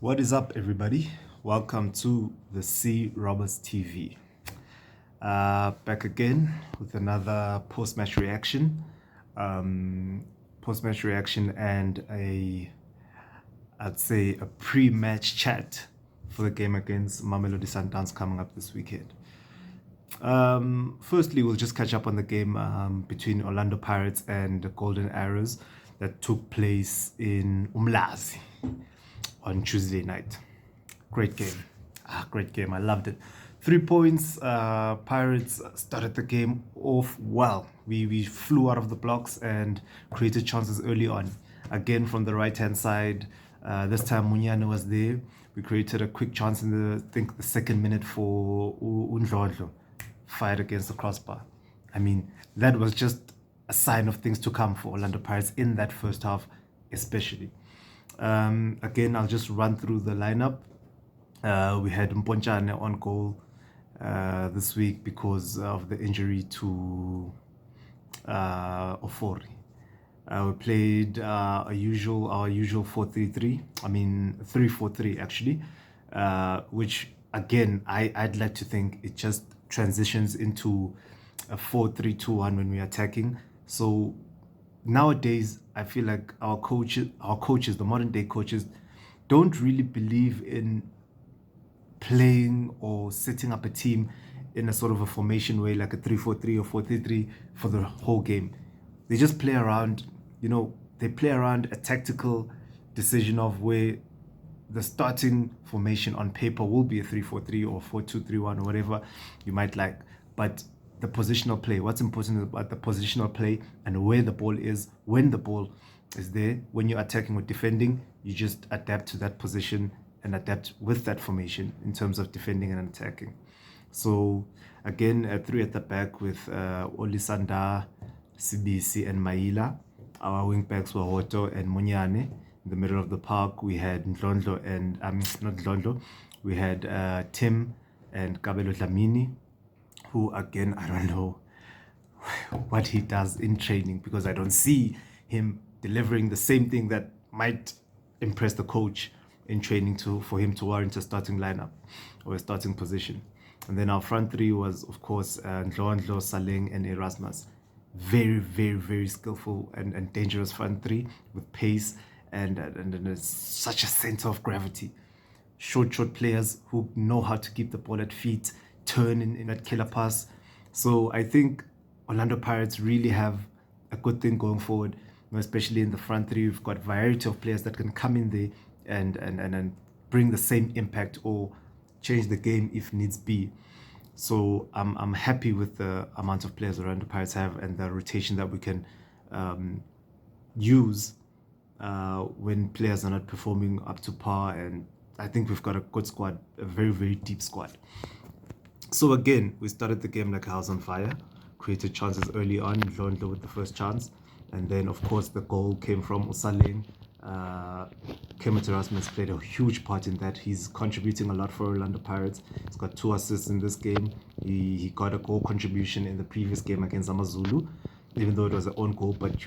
What is up, everybody? Welcome to the C Roberts TV. Back again with another post-match reaction. Post-match reaction and I'd say a pre-match chat for the game against Mamelodi Sundowns coming up this weekend. Firstly, we'll just catch up on the game between Orlando Pirates and the Golden Arrows that took place in Umlazi on Tuesday night. Great game. Great game. I loved it. 3 points. Pirates started the game off well. We flew out of the blocks and created chances early on. Again, from the right-hand side, this time Munyane was there. We created a quick chance in the second minute for Undlodlo. Fired against the crossbar. I mean, that was just a sign of things to come for Orlando Pirates in that first half, especially. Again, I'll just run through the lineup. We had Mponchane on goal this week because of the injury to Ofori. We played our usual 4-3-3. I mean 3-4-3 actually, which again I'd like to think it just transitions into a 4-3-2-1 when we're attacking. So nowadays I feel like our coaches, the modern day coaches, don't really believe in playing or setting up a team in a sort of a formation way like a 3-4-3 or 4-3-3 for the whole game. They just play around, they play around a tactical decision of where the starting formation on paper will be a 3-4-3 or 4-2-3-1 or whatever you might like. But the positional play, what's important about the positional play and where the ball is, when the ball is there, when you're attacking or defending, you just adapt to that position and adapt with that formation in terms of defending and attacking. So again, three at the back with Olisanda, Sibisi and Maila. Our wing backs were Hoto and Munyane. In the middle of the park, we had Ndlondlo and, not Ndlondlo, we had Tim and Kabelo Dlamini, who again, I don't know what he does in training because I don't see him delivering the same thing that might impress the coach in training for him to warrant a starting lineup or a starting position. And then our front three was, of course, Ndlondlo, Saleng, and Erasmus. Very, very, very skillful and dangerous front three with pace and such a center of gravity. Short players who know how to keep the ball at feet, turn in that killer pass. So I think Orlando Pirates really have a good thing going forward, especially in the front three. We've got a variety of players that can come in there and bring the same impact or change the game if needs be. So I'm happy with the amount of players Orlando Pirates have and the rotation that we can use when players are not performing up to par. And I think we've got a good squad, a very, very deep squad. So again, we started the game like a house on fire, created chances early on, Ndlondlo with the first chance. And then, of course, the goal came from Usaleng. Kenneth Erasmus played a huge part in that. He's contributing a lot for Orlando Pirates. He's got 2 assists in this game. He got a goal contribution in the previous game against Amazulu, even though it was an own goal, but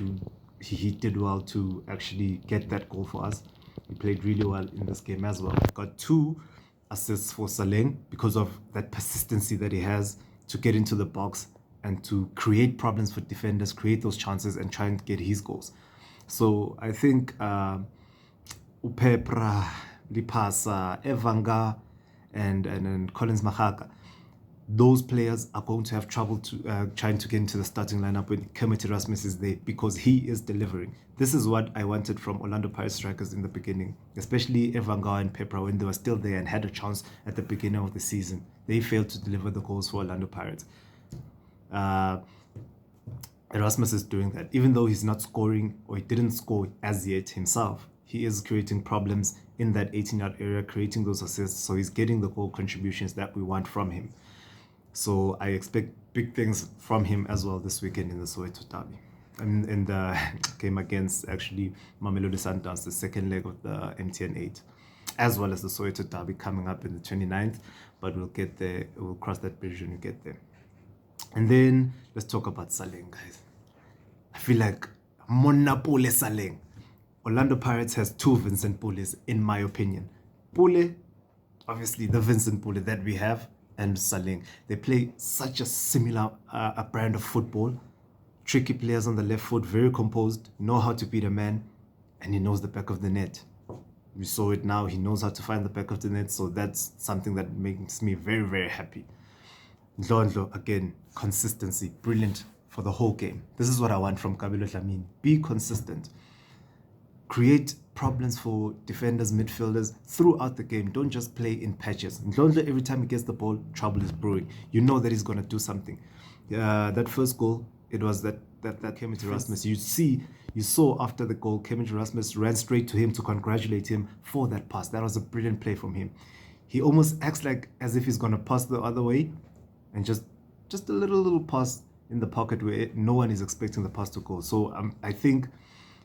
he did well to actually get that goal for us. He played really well in this game as well. Got 2 assists for Saleng because of that persistency that he has to get into the box and to create problems for defenders, create those chances and try and get his goals. So I think Upepra, Lipasa, Evanga, and Collins Mahaka, those players are going to have trouble trying to get into the starting lineup when Kermit Erasmus is there because he is delivering. This is what I wanted from Orlando Pirates strikers in the beginning, especially Evanga and Pepra when they were still there and had a chance at the beginning of the season. They failed to deliver the goals for Orlando Pirates. Erasmus is doing that. Even though he's not scoring or he didn't score as yet himself, he is creating problems in that 18-yard area, creating those assists. So he's getting the goal contributions that we want from him. So I expect big things from him as well this weekend in the Soweto Derby. And in the game against actually Mamelodi Sundowns, the second leg of the MTN 8, as well as the Soweto Derby coming up in the 29th. But we'll get there. We'll cross that bridge when we get there. And then let's talk about Saleng, guys. I feel like Monapole Saleng. Orlando Pirates has 2 Vincent Pules, in my opinion. Pule, obviously the Vincent Pule that we have, and Saling. They play such a similar a brand of football. Tricky players on the left foot, very composed, know how to beat a man, and he knows the back of the net. We saw it now, he knows how to find the back of the net, so that's something that makes me very, very happy. Ndlondlo, again, consistency, brilliant for the whole game. This is what I want from Kabelo Dlamini. Be consistent. Create problems for defenders, midfielders throughout the game. Don't just play in patches. Ndlondlo, every time he gets the ball, trouble is brewing. You know that he's going to do something. That first goal, it was that Kemit Erasmus. You saw after the goal, Kemit Erasmus ran straight to him to congratulate him for that pass. That was a brilliant play from him. He almost acts like as if he's going to pass the other way, and just a little pass in the pocket where no one is expecting the pass to go. So I think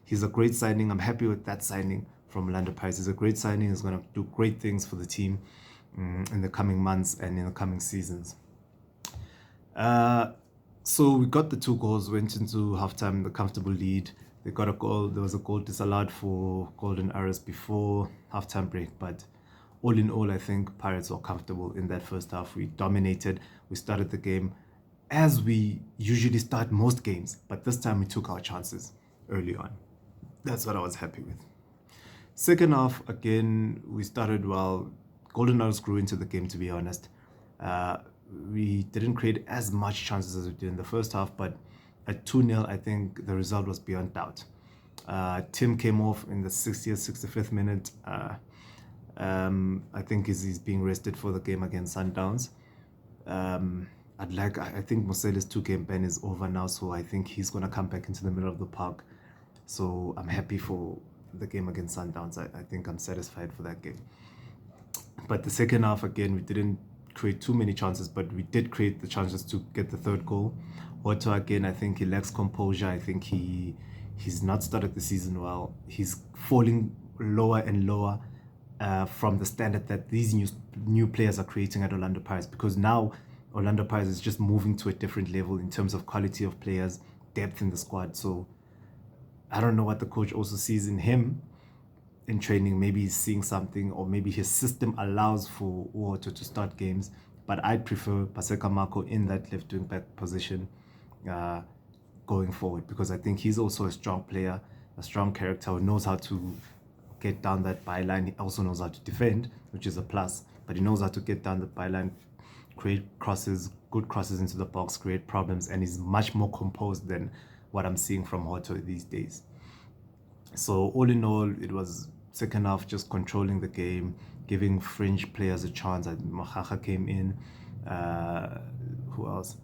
he's a great signing. I'm happy with that signing from Orlando Pirates. He's a great signing. He's going to do great things for the team in the coming months and in the coming seasons. So we got the 2 goals, went into halftime, the comfortable lead. They got a goal. There was a goal disallowed for Golden Arrows before halftime break, but all in all, I think Pirates were comfortable in that first half. We dominated. We started the game as we usually start most games, but this time we took our chances early on. That's what I was happy with. Second half, again, we started well. Golden Arrows grew into the game, to be honest. We didn't create as much chances as we did in the first half, but at 2-0, I think the result was beyond doubt. Tim came off in the 60th, 65th minute. I think he's being rested for the game against Sundowns. I think Mosele's 2-game ban is over now, so I think he's going to come back into the middle of the park. So I'm happy for the game against Sundowns. I think I'm satisfied for that game. But the second half, again, we didn't create too many chances, but we did create the chances to get the 3rd goal. Otto, again, I think he lacks composure. I think he's not started the season well. He's falling lower and lower from the standard that these new players are creating at Orlando Pirates, because now Orlando Pirates is just moving to a different level in terms of quality of players, depth in the squad. So I don't know what the coach also sees in him in training. Maybe he's seeing something, or maybe his system allows for Otto to start games. But I'd prefer Paseka Marco in that left wing back position going forward, because I think he's also a strong player, a strong character who knows how to get down that byline. He also knows how to defend, which is a plus, but he knows how to get down the byline, create crosses, good crosses into the box, create problems, and he's much more composed than what I'm seeing from Otto these days. So all in all, it was second half just controlling the game, giving fringe players a chance. Kaka came in. Who else?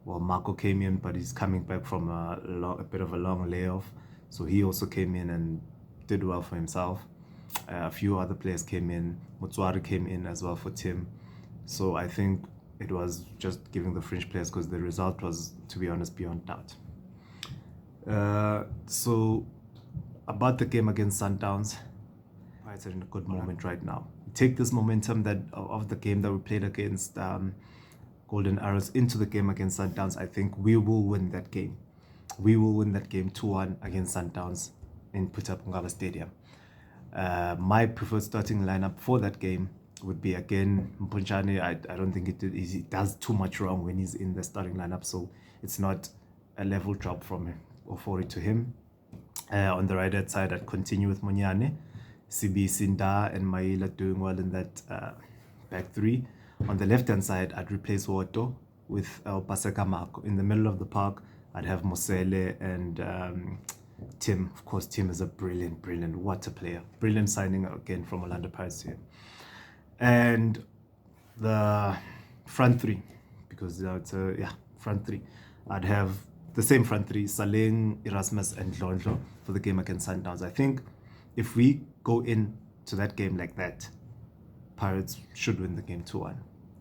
Well, Marco came in, but he's coming back from a bit of a long layoff. So he also came in and did well for himself. A few other players came in. Motswari came in as well for Tim. So I think it was just giving the fringe players, because the result was, to be honest, beyond doubt. So about the game against Sundowns, Pirates are in a good moment right now. We take this momentum of the game that we played against Golden Arrows into the game against Sundowns. I think we will win that game. We will win that game 2-1 against Sundowns in Putapungaba Stadium. My preferred starting lineup for that game would be, again, Mpunjane. I don't think he does too much wrong when he's in the starting lineup, so it's not a level drop from him or for it to him. On the right hand side, I'd continue with Munyane, CB, Sinda, and Maila doing well in that back 3. On the left hand side, I'd replace Otto with Paseka Marco. In the middle of the park, I'd have Mosele and Tim. Of course, Tim is a brilliant water player. Brilliant signing again from Orlando Pirates here. And the front 3, because it's front 3. I'd have the same front 3, Saling, Erasmus, and Ndlondlo for the game against Sundowns. I think if we go into that game like that, Pirates should win the game 2-1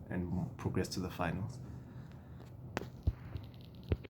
and progress to the finals.